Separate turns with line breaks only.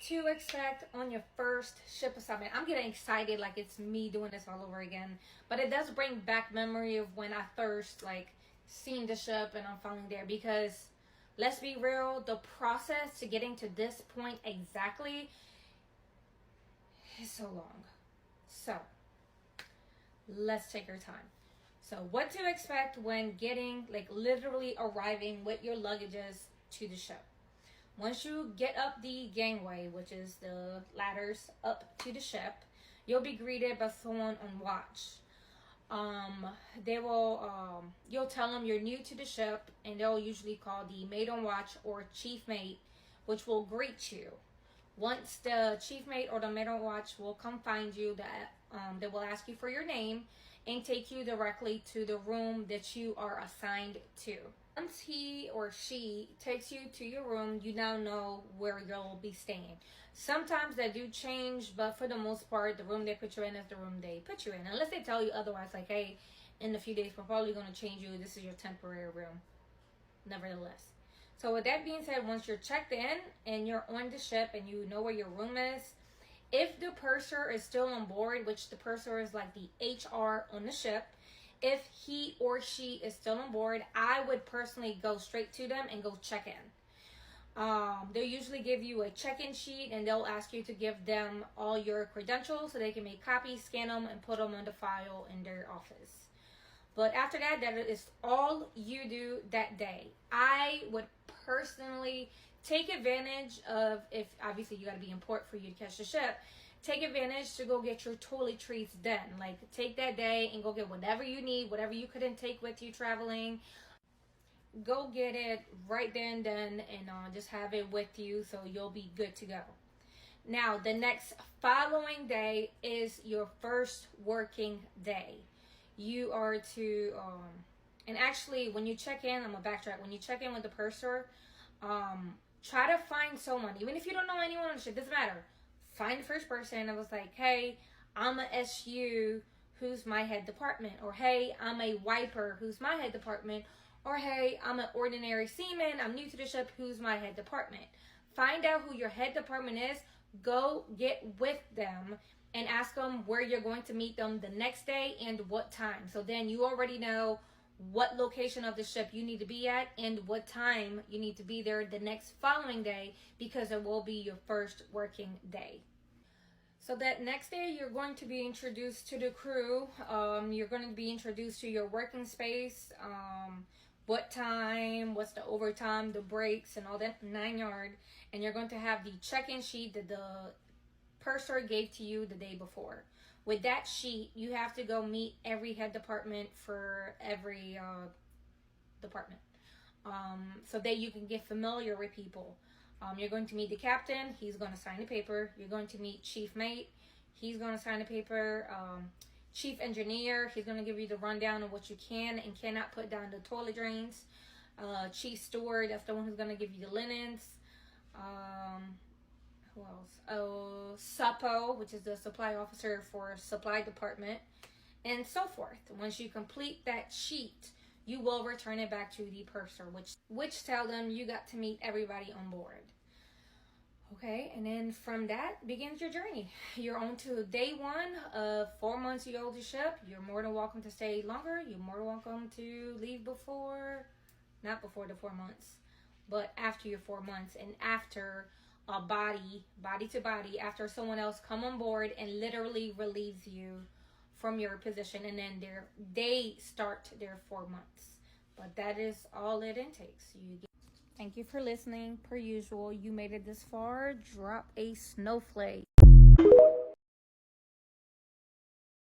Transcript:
to expect on your first ship assignment. I'm getting excited like it's me doing this all over again, but it does bring back memory of when I first seen the ship and I'm finally there, because let's be real, the process to getting to this point exactly is so long. So let's take our time. So what to expect when getting, literally arriving with your luggages to the ship. Once you get up the gangway, which is the ladders up to the ship, you'll be greeted by someone on watch. You'll tell them you're new to the ship, and they'll usually call the mate on watch or chief mate, which will greet you. Once the chief mate or the mate on watch will come find you, they will ask you for your name and take you directly to the room that you are assigned to. Once he or she takes you to your room, you now know where you'll be staying. Sometimes they do change, but for the most part, the room they put you in is the room they put you in. Unless they tell you otherwise, hey, in a few days, we're probably going to change you. This is your temporary room. Nevertheless. So with that being said, once you're checked in and you're on the ship and you know where your room is, if the purser is still on board, which the purser is like the HR on the ship, if he or she is still on board, I would personally go straight to them and go check in. They'll usually give you a check-in sheet, and they'll ask you to give them all your credentials so they can make copies, scan them, and put them on the file in their office. But after that, that is all you do that day. I would personally take advantage of, if obviously you got to be in port for you to catch the ship, take advantage to go get your toiletries done. Take that day and go get whatever you need, whatever you couldn't take with you traveling. Go get it right there and then, and just have it with you so you'll be good to go. Now, the next following day is your first working day. You are to, and actually when you check in, I'm going to backtrack. When you check in with the purser, try to find someone, even if you don't know anyone on the ship, doesn't matter. Find the first person that was like, hey, I'm a SU, who's my head department? Or hey, I'm a wiper, who's my head department? Or hey, I'm an ordinary seaman, I'm new to the ship, who's my head department? Find out who your head department is, go get with them, and ask them where you're going to meet them the next day and what time. So then you already know what location of the ship you need to be at and what time you need to be there the next following day, because it will be your first working day. So that next day, you're going to be introduced to the crew. You're going to be introduced to your working space, what time, what's the overtime, the breaks, and all that 9 yard. And you're going to have the check-in sheet that the purser gave to you the day before. With that sheet, you have to go meet every head department for every department, so that you can get familiar with people. You're going to meet the captain. He's going to sign the paper. You're going to meet chief mate. He's going to sign the paper. Chief engineer. He's going to give you the rundown of what you can and cannot put down the toilet drains. Chief steward. That's the one who's going to give you the linens. Who else? SUPO, which is the supply officer for supply department, and so forth. Once you complete that sheet, you will return it back to the purser, which tell them you got to meet everybody on board. Okay, and then from that begins your journey. You're on to day 1 of 4 months you hold the ship. You're more than welcome to stay longer. You're more than welcome to leave not before the 4 months, but after your 4 months, and after a body to body, after someone else come on board and literally relieves you from your position, and then they start their 4 months. But that is all it intakes. Thank you for listening. Per usual, you made it this far. Drop a snowflake.